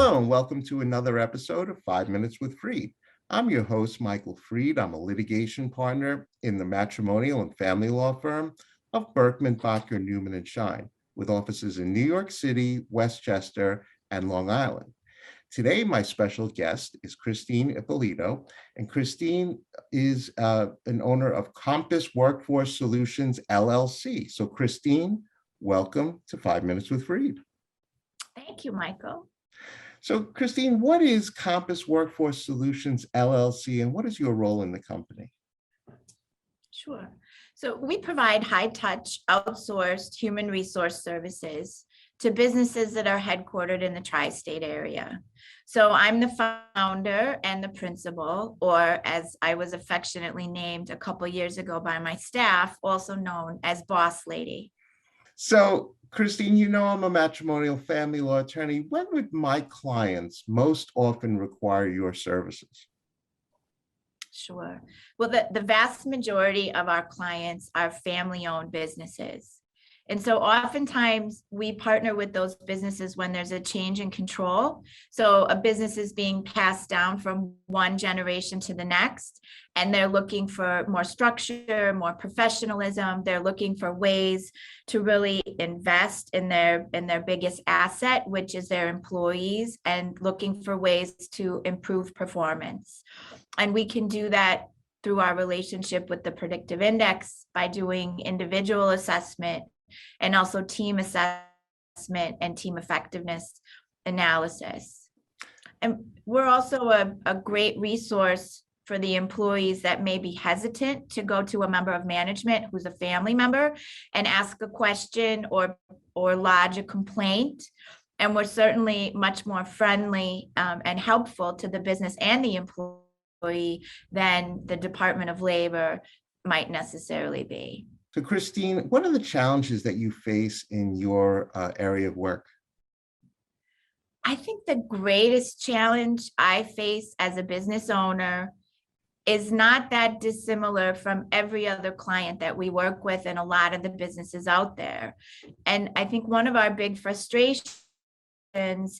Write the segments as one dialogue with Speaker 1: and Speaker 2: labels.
Speaker 1: Hello, and welcome to another episode of 5 Minutes with Freed. I'm your host, Michael Freed. I'm a litigation partner in the matrimonial and family law firm of Berkman, Bottker, Newman, and Shine, with offices in New York City, Westchester, and Long Island. Today, my special guest is Christine Ippolito, and Christine is an owner of Compass Workforce Solutions, LLC. So Christine, welcome to 5 Minutes with Freed.
Speaker 2: Thank you, Michael.
Speaker 1: So Christine, what is Compass Workforce Solutions, LLC, and what is your role in the company?
Speaker 2: Sure. So we provide high-touch, outsourced human resource services to businesses that are headquartered in the tri-state area. So I'm the founder and the principal, or as I was affectionately named a couple years ago by my staff, also known as Boss Lady.
Speaker 1: So Christine, you know I'm a matrimonial family law attorney. When would my clients most often require your services?
Speaker 2: Sure. Well, the vast majority of our clients are family-owned businesses. And so oftentimes we partner with those businesses when there's a change in control. So a business is being passed down from one generation to the next, and they're looking for more structure, more professionalism. They're looking for ways to really invest in their biggest asset, which is their employees, and looking for ways to improve performance. And we can do that through our relationship with the predictive index by doing individual assessment and also team assessment and team effectiveness analysis. And we're also a great resource for the employees that may be hesitant to go to a member of management who's a family member and ask a question or lodge a complaint. And we're certainly much more friendly and helpful to the business and the employee than the Department of Labor might necessarily be.
Speaker 1: So Christine, what are the challenges that you face in your area of work?
Speaker 2: I think the greatest challenge I face as a business owner is not that dissimilar from every other client that we work with and a lot of the businesses out there. And I think one of our big frustrations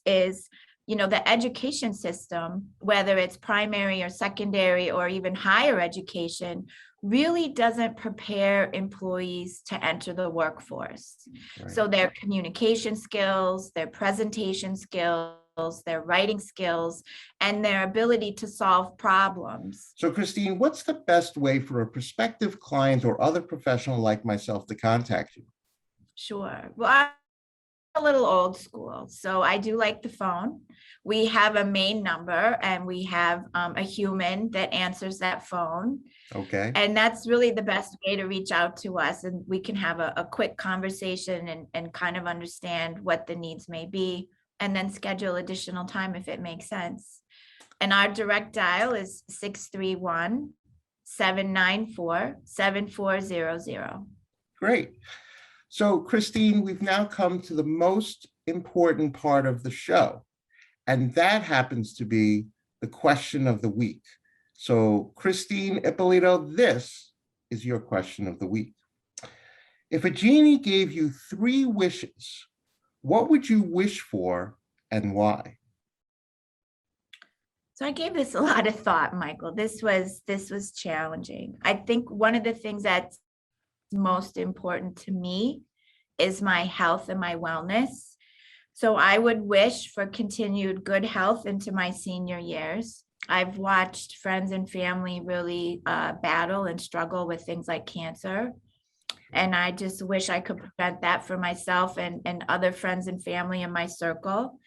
Speaker 2: is, the education system, whether it's primary or secondary or even higher education, really doesn't prepare employees to enter the workforce. Right. So their communication skills, their presentation skills, their writing skills, and their ability to solve problems.
Speaker 1: So Christine, what's the best way for a prospective client or other professional like myself to contact you?
Speaker 2: Sure. Well, I'm a little old school, so I do like the phone. We have a main number and we have a human that answers that phone.
Speaker 1: Okay.
Speaker 2: And that's really the best way to reach out to us. And we can have a quick conversation and kind of understand what the needs may be, and then schedule additional time if it makes sense. And our direct dial is 631-794-7400.
Speaker 1: Great. So Christine, we've now come to the most important part of the show, and that happens to be the question of the week. So Christine Ippolito, this is your question of the week. If a genie gave you 3 wishes, what would you wish for and why?
Speaker 2: So I gave this a lot of thought, Michael. This was challenging. I think one of the things that's most important to me is my health and my wellness. So I would wish for continued good health into my senior years. I've watched friends and family really battle and struggle with things like cancer. And I just wish I could prevent that for myself and other friends and family in my circle.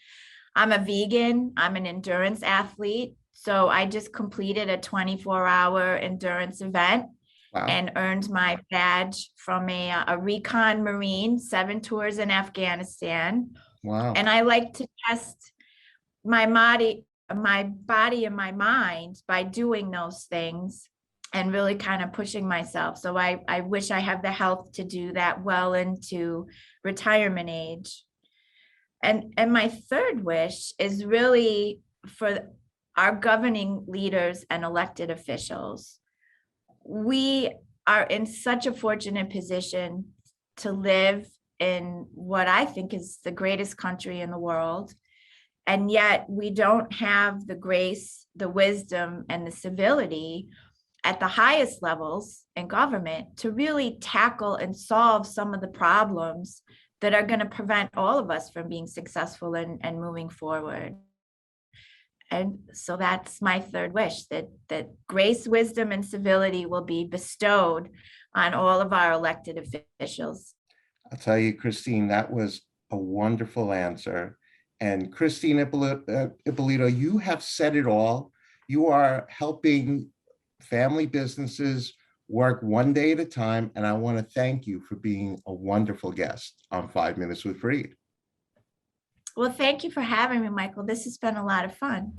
Speaker 2: I'm a vegan. I'm an endurance athlete. So I just completed a 24-hour endurance event. Wow. And earned my badge from a recon Marine, 7 tours in Afghanistan.
Speaker 1: Wow.
Speaker 2: And I like to test my body and my mind by doing those things and really kind of pushing myself. So I wish I have the health to do that well into retirement age. And my third wish is really for our governing leaders and elected officials. We are in such a fortunate position to live in what I think is the greatest country in the world. And yet we don't have the grace, the wisdom, and the civility at the highest levels in government to really tackle and solve some of the problems that are going to prevent all of us from being successful and moving forward. And so that's my third wish, that grace, wisdom, and civility will be bestowed on all of our elected officials.
Speaker 1: I'll tell you, Christine, that was a wonderful answer. And Christine Ippolito, you have said it all. You are helping family businesses work one day at a time. And I want to thank you for being a wonderful guest on 5 Minutes with Freed.
Speaker 2: Well, thank you for having me, Michael. This has been a lot of fun.